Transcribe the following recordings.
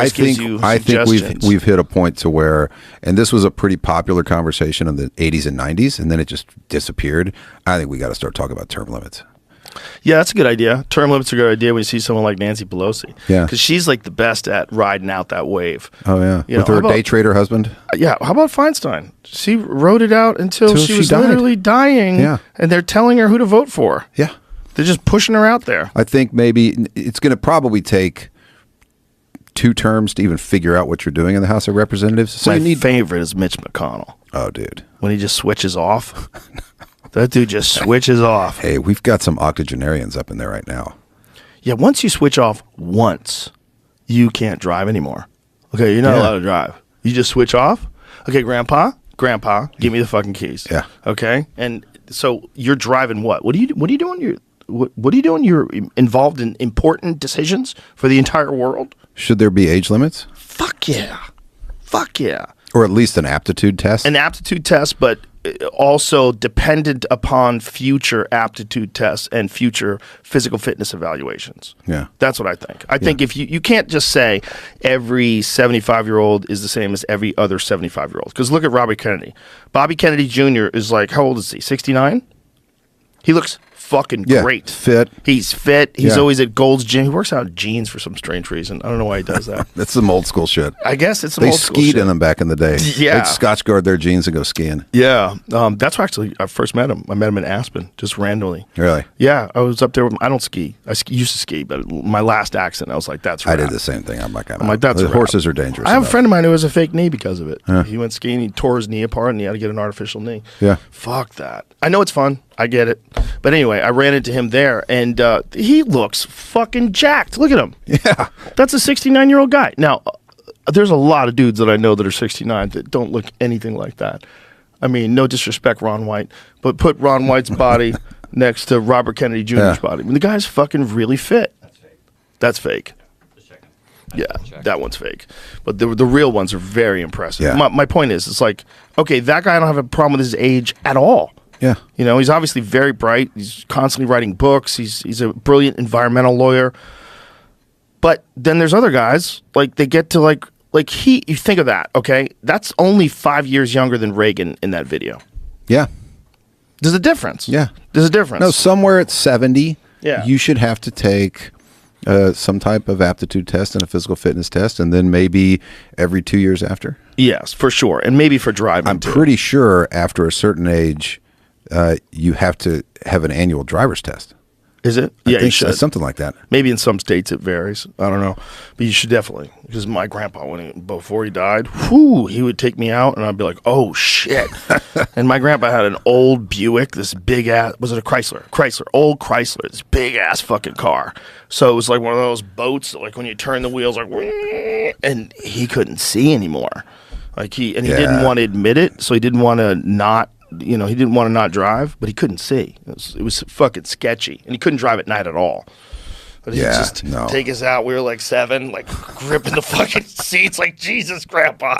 voice gives you suggestions. we've hit a point to where, and this was a pretty popular conversation in the 80s and 90s, and then it just disappeared. I think we got to start talking about term limits. Yeah, that's a good idea. Term limits are a good idea when you see someone like Nancy Pelosi. Yeah. Because she's like the best at riding out that wave. Oh, yeah. With her day trader husband? Yeah. How about Feinstein? She rode it out until she was literally dying. Yeah. And they're telling her who to vote for. Yeah. They're just pushing her out there. I think maybe it's going to probably take 2 terms to even figure out what you're doing in the House of Representatives. My favorite is Mitch McConnell. Oh, dude. When he just switches off. That dude just switches off. Hey, we've got some octogenarians up in there right now. Yeah, once you switch off once, you can't drive anymore. Okay, you're not allowed to drive. You just switch off. Okay, Grandpa, give me the fucking keys. Yeah. Okay, and so you're driving what? What are you doing? What are you doing? You're involved in important decisions for the entire world. Should there be age limits? Fuck yeah. Fuck yeah. Or at least an aptitude test? An aptitude test, but also dependent upon future aptitude tests and future physical fitness evaluations. Yeah. That's what I think. I think if you can't just say every 75-year-old is the same as every other 75-year-old. Because look at Robert Kennedy. Bobby Kennedy Jr. is like, how old is he? 69? He looks fucking great. Fit. He's fit. He's always at Gold's Gym. He works out in jeans for some strange reason. I don't know why he does that. That's some old school shit. I guess it's some old school shit. They skied in them back in the day. Yeah. They'd Scotch guard their jeans and go skiing. Yeah. That's where actually I first met him. I met him in Aspen, just randomly. Really? Yeah. I was up there. I don't ski. I used to ski, but my last accident, I was like, that's right. I did the same thing. I'm like, that's the horses are dangerous. I have a friend of mine who has a fake knee because of it. He went skiing, he tore his knee apart, and he had to get an artificial knee. Yeah. Fuck that. I know it's fun. I get it. But anyway, I ran into him there, and he looks fucking jacked. Look at him. Yeah. That's a 69-year-old guy. Now, there's a lot of dudes that I know that are 69 that don't look anything like that. I mean, no disrespect, Ron White, but put Ron White's body next to Robert Kennedy Jr.'s body. I mean, the guy's fucking really fit. That's fake. Yeah, that one's fake. But the real ones are very impressive. Yeah. My point is, it's like, okay, that guy I don't have a problem with his age at all. Yeah. You know, he's obviously very bright. He's constantly writing books. He's a brilliant environmental lawyer. But then there's other guys, like they get to like you think of that, okay? That's only 5 years younger than Reagan in that video. Yeah. There's a difference. Yeah. There's a difference. No, somewhere at 70, yeah, you should have to take some type of aptitude test and a physical fitness test, and then maybe every 2 years after. Yes, for sure. And maybe for driving, I'm pretty sure after a certain age, you have to have an annual driver's test. Is it? I Yeah, think you should. something like that. Maybe in some states it varies. I don't know. But you should definitely. Because my grandpa, before he died, he would take me out and I'd be like, oh, shit. And my grandpa had an old Buick, this big ass, was it a Chrysler? Old Chrysler, this big ass fucking car. So it was like one of those boats, like when you turn the wheels, like, and he couldn't see anymore. Like he didn't want to admit it, so he didn't want to not. He didn't want to not drive, but he couldn't see. It was fucking sketchy, and he couldn't drive at night at all. But he'd just take us out. We were like 7, like gripping the fucking seats, like Jesus, Grandpa.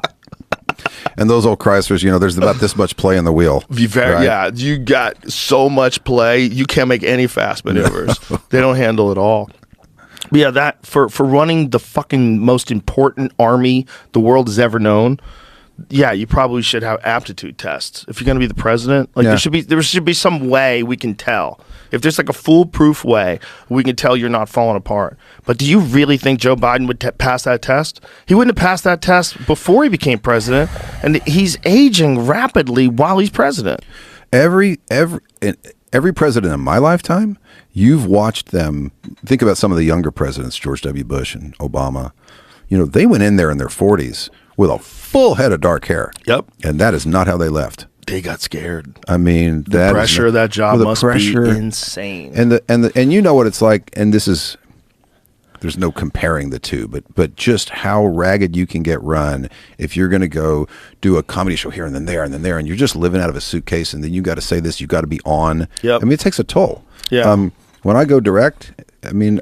And those old Chryslers, there's about this much play in the wheel. Right? Yeah, you got so much play, you can't make any fast maneuvers. They don't handle it all. But yeah, that for running the fucking most important army the world has ever known. Yeah, you probably should have aptitude tests if you're going to be the president. Like there should be some way we can tell. If there's like a foolproof way, we can tell you're not falling apart. But do you really think Joe Biden would pass that test? He wouldn't have passed that test before he became president, and he's aging rapidly while he's president. Every president in my lifetime, you've watched them. Think about some of the younger presidents, George W. Bush and Obama. They went in there in their 40s with a full head of dark hair. Yep. And that is not how they left. They got scared. I mean, the pressure of that job must be insane. And you know what it's like, and there's no comparing the two, but just how ragged you can get run if you're going to go do a comedy show here and then there, and you're just living out of a suitcase, and then you got to say this, you got to be on. Yep. I mean, it takes a toll. Yeah. When I go direct, I mean,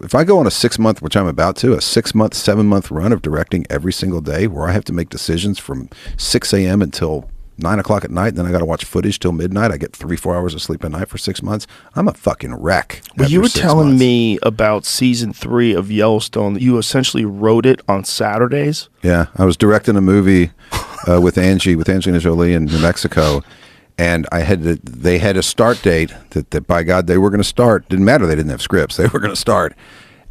if I go on a 6-month, which I'm about to, a 6-month, 7-month run of directing every single day where I have to make decisions from 6 a.m. until 9 o'clock at night. Then I got to watch footage till midnight. I get 3-4 hours of sleep a night for 6 months. I'm a fucking wreck. Well, you after were 6 telling months. me about season 3 of Yellowstone that you essentially wrote it on Saturdays. Yeah, I was directing a movie with Angelina Jolie in New Mexico, and they had a start date that by God they were going to start. Didn't matter, they didn't have scripts. They were going to start,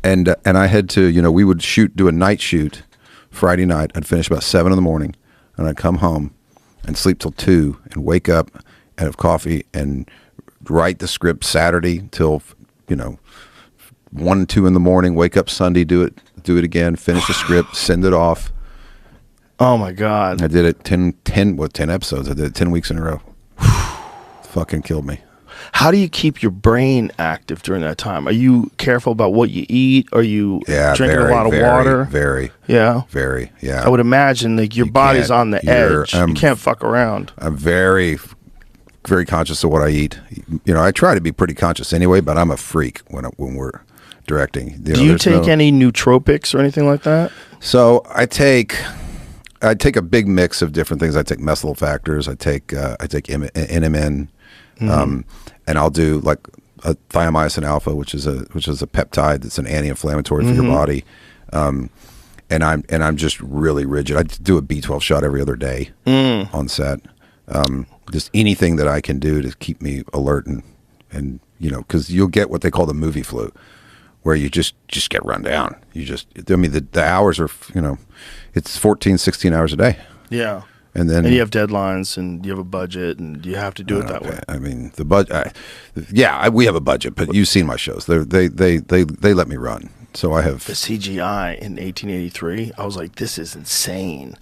and I had to, we would do a night shoot Friday night. I'd finish about 7 in the morning, and I'd come home and sleep till 2, and wake up and have coffee and write the script Saturday till 1, 2 in the morning. Wake up Sunday, do it again, finish the script, send it off. Oh my God! I did it 10 episodes. I did it 10 weeks in a row. Fucking killed me. How do you keep your brain active during that time? Are you careful about what you eat? Are you drinking a lot of water? Very. Yeah. Very. Yeah. I would imagine like your body's on the edge. You can't fuck around. I'm very, very conscious of what I eat. I try to be pretty conscious anyway, but I'm a freak when we're directing. Do you take any nootropics or anything like that? So I take a big mix of different things. I take methyl factors. I take NMN. And I'll do like a thiamycin alpha, which is a peptide that's an anti-inflammatory for your body. And I'm just really rigid. I do a B12 shot every other day on set. Just anything that I can do to keep me alert and because you'll get what they call the movie flu, where you just get run down. The hours are it's 14, 16 hours a day. Yeah. And you have deadlines, and you have a budget, and you have to do it that way. I mean, the budget. We have a budget, but you've seen my shows. They let me run, so I have the CGI in 1883. I was like, this is insane,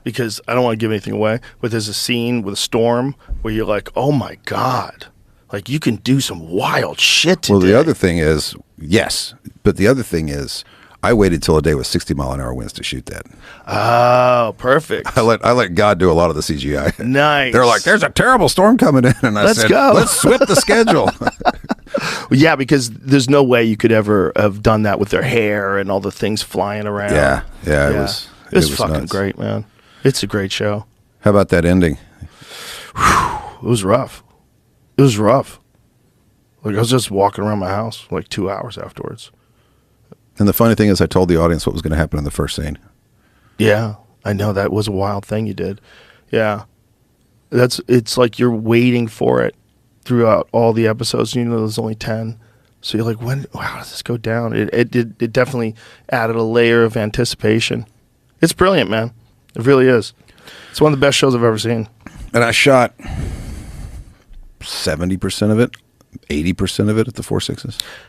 because I don't want to give anything away, but there's a scene with a storm where you're like, oh my God, like you can do some wild shit today. Well, the other thing is, yes, but the other thing is, I waited till a day with 60-mile-an-hour winds to shoot that. Oh, perfect. I let God do a lot of the CGI. Nice. They're like, there's a terrible storm coming in, and I said, go. Let's swip the schedule. Yeah, because there's no way you could ever have done that with their hair and all the things flying around. Yeah. It was fucking nuts. Great, man. It's a great show. How about that ending? It was rough. Like I was just walking around my house for like 2 hours afterwards. And the funny thing is, I told the audience what was going to happen in the first scene. Yeah, I know, that was a wild thing you did. Yeah, it's like you're waiting for it throughout all the episodes. There's only 10, so you're like, how does this go down? It definitely added a layer of anticipation. It's brilliant, man. It really is. It's one of the best shows I've ever seen. And I shot 70% of it, 80% of it at the 4.6s.